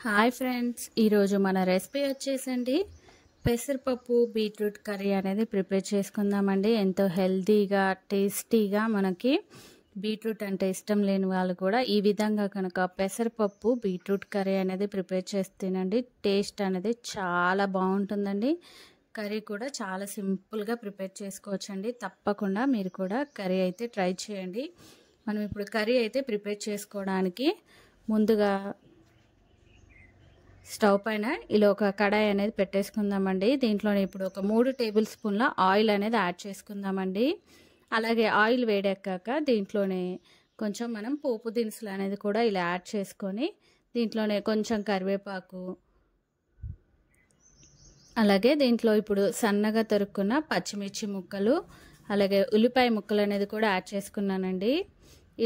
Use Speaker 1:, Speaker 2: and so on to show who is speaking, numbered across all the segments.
Speaker 1: Hi friends, ఈరోజు మన recipe వచ్చేసండి పెసరపప్పు బీట్రూట్ కర్రీ అనేది ప్రిపేర్ చేసుకుందామండి. ఎంతో హెల్తీగా టేస్టీగా మనకి బీట్రూట్ అంటే ఇష్టం లేని వాళ్ళు కూడా ఈ విధంగా కనుక పెసరపప్పు బీట్రూట్ కర్రీ అనేది ప్రిపేర్ చేస్తేనండి టేస్ట్ అనేది చాలా బాగుంటుందండి. కర్రీ కూడా చాలా సింపుల్గా ప్రిపేర్ చేసుకోవచ్చండి. తప్పకుండా మీరు కూడా కర్రీ అయితే ట్రై చేయండి. మనం ఇప్పుడు కర్రీ అయితే ప్రిపేర్ చేసుకోవడానికి ముందుగా స్టవ్ పైన ఇలా ఒక కడాయి అనేది పెట్టేసుకుందామండి. దీంట్లోనే ఇప్పుడు ఒక 3 టేబుల్ స్పూన్ల ఆయిల్ అనేది యాడ్ చేసుకుందామండి. అలాగే ఆయిల్ వేడెక్కాక దీంట్లోనే కొంచెం మనం పోపు దినుసులు అనేది కూడా ఇలా యాడ్ చేసుకొని దీంట్లోనే కొంచెం కరివేపాకు, అలాగే దీంట్లో ఇప్పుడు సన్నగా తరుక్కున్న పచ్చిమిర్చి ముక్కలు, అలాగే ఉల్లిపాయ ముక్కలు అనేది కూడా యాడ్ చేసుకున్నానండి.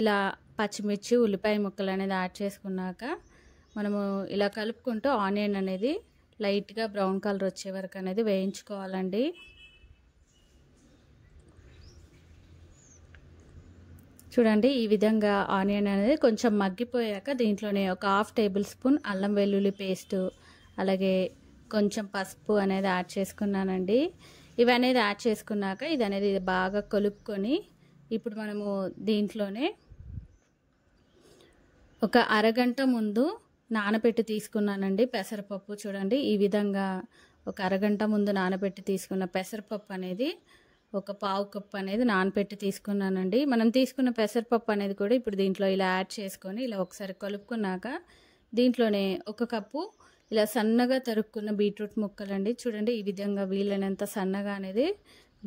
Speaker 1: ఇలా పచ్చిమిర్చి ఉల్లిపాయ ముక్కలు అనేది యాడ్ చేసుకున్నాక మనము ఇలా కలుపుకుంటూ ఆనియన్ అనేది లైట్గా బ్రౌన్ కలర్ వచ్చే వరకు అనేది వేయించుకోవాలండి. చూడండి, ఈ విధంగా ఆనియన్ అనేది కొంచెం మగ్గిపోయాక దీంట్లోనే ఒక 1/2 టేబుల్ స్పూన్ అల్లం వెల్లుల్లి పేస్టు, అలాగే కొంచెం పసుపు అనేది యాడ్ చేసుకున్నానండి. ఇవి అనేది యాడ్ చేసుకున్నాక ఇది అనేది బాగా కలుపుకొని ఇప్పుడు మనము దీంట్లోనే ఒక అరగంట ముందు నానబెట్టి తీసుకున్నానండి పెసరపప్పు. చూడండి, ఈ విధంగా ఒక అరగంట ముందు నానబెట్టి తీసుకున్న పెసరపప్పు అనేది ఒక 1/2 కప్పు అనేది నానబెట్టి తీసుకున్నానండి. మనం తీసుకున్న పెసరపప్పు అనేది కూడా ఇప్పుడు దీంట్లో ఇలా యాడ్ చేసుకొని ఇలా ఒకసారి కలుపుకున్నాక దీంట్లోనే 1 కప్పు ఇలా సన్నగా తరుక్కున్న బీట్రూట్ ముక్కలండి. చూడండి, ఈ విధంగా వీలైనంత సన్నగా అనేది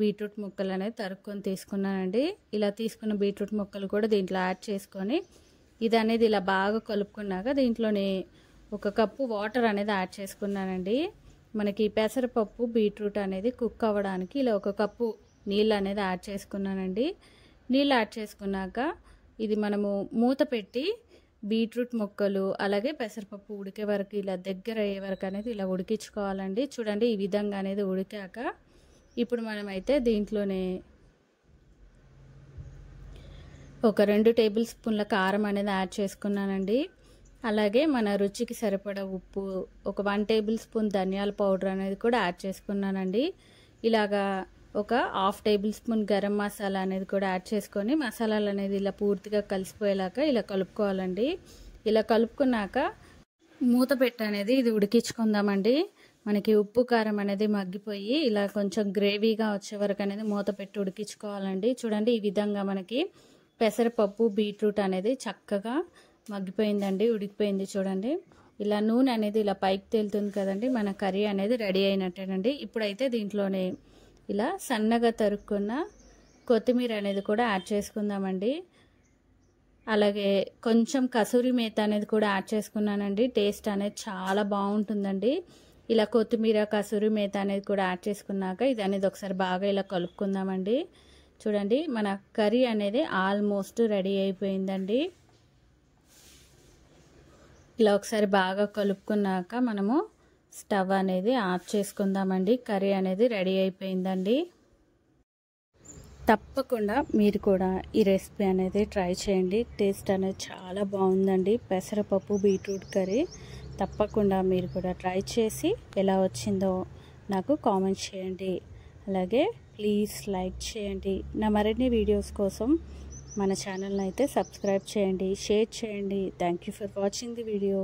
Speaker 1: బీట్రూట్ ముక్కలు అనేది తరుక్కొని తీసుకున్నానండి. ఇలా తీసుకున్న బీట్రూట్ ముక్కలు కూడా దీంట్లో యాడ్ చేసుకొని ఇది అనేది ఇలా బాగా కలుపుకున్నాక దీంట్లోనే 1 కప్పు వాటర్ అనేది యాడ్ చేసుకున్నానండి. మనకి పెసరపప్పు బీట్రూట్ అనేది కుక్ అవ్వడానికి ఇలా 1 కప్పు నీళ్ళు అనేది యాడ్ చేసుకున్నానండి. నీళ్ళు యాడ్ చేసుకున్నాక ఇది మనము మూత పెట్టి బీట్రూట్ ముక్కలు అలాగే పెసరపప్పు ఉడికే వరకు ఇలా దగ్గర అయ్యే వరకు అనేది ఇలా ఉడికించుకోవాలండి. చూడండి, ఈ విధంగా అనేది ఉడికాక ఇప్పుడు మనమైతే దీంట్లోనే ఒక 2 టేబుల్ స్పూన్ల కారం అనేది యాడ్ చేసుకున్నానండి. అలాగే మన రుచికి సరిపడా ఉప్పు, ఒక 1 టేబుల్ స్పూన్ ధనియాల పౌడర్ అనేది కూడా యాడ్ చేసుకున్నానండి. ఇలాగా ఒక 1/2 టేబుల్ స్పూన్ గరం మసాలా అనేది కూడా యాడ్ చేసుకొని మసాలాలు అనేది ఇలా పూర్తిగా కలిసిపోయేలాగా ఇలా కలుపుకోవాలండి. ఇలా కలుపుకున్నాక మూత పెట్టి అనేది ఇది ఉడికించుకుందామండి. మనకి ఉప్పు కారం అనేది మగ్గిపోయి ఇలా కొంచెం గ్రేవీగా వచ్చే వరకు అనేది మూత పెట్టి ఉడికించుకోవాలండి. చూడండి, ఈ విధంగా మనకి పెసరపప్పు బీట్రూట్ అనేది చక్కగా మగ్గిపోయిందండి, ఉడికిపోయింది. చూడండి, ఇలా నూనె అనేది ఇలా పైకి తేలుతుంది కదండి, మన కర్రీ అనేది రెడీ అయినట్టేనండి. ఇప్పుడైతే దీంట్లోనే ఇలా సన్నగా తరుక్కున్న కొత్తిమీర అనేది కూడా యాడ్ చేసుకుందామండి. అలాగే కొంచెం కసూరి మేత అనేది కూడా యాడ్ చేసుకున్నానండి. టేస్ట్ అనేది చాలా బాగుంటుందండి. ఇలా కొత్తిమీర కసూరి మేత అనేది కూడా యాడ్ చేసుకున్నాక ఇది అనేది ఒకసారి బాగా ఇలా కలుపుకుందామండి. చూడండి, మన కర్రీ అనేది ఆల్మోస్ట్ రెడీ అయిపోయిందండి. ఇలా ఒకసారి బాగా కలుపుకున్నాక మనము స్టవ్ అనేది ఆఫ్ చేసుకుందామండి. కర్రీ అనేది రెడీ అయిపోయిందండి. తప్పకుండా మీరు కూడా ఈ రెసిపీ అనేది ట్రై చేయండి. టేస్ట్ అనేది చాలా బాగుందండి. పెసరపప్పు బీట్రూట్ కర్రీ తప్పకుండా మీరు కూడా ట్రై చేసి ఎలా వచ్చిందో నాకు కామెంట్ చేయండి. అలాగే ప్లీజ్ లైక్ చేయండి. నా మరిన్ని వీడియోస్ కోసం మన ఛానల్ని అయితే సబ్స్క్రైబ్ చేయండి, షేర్ చేయండి. Thank you for watching the video.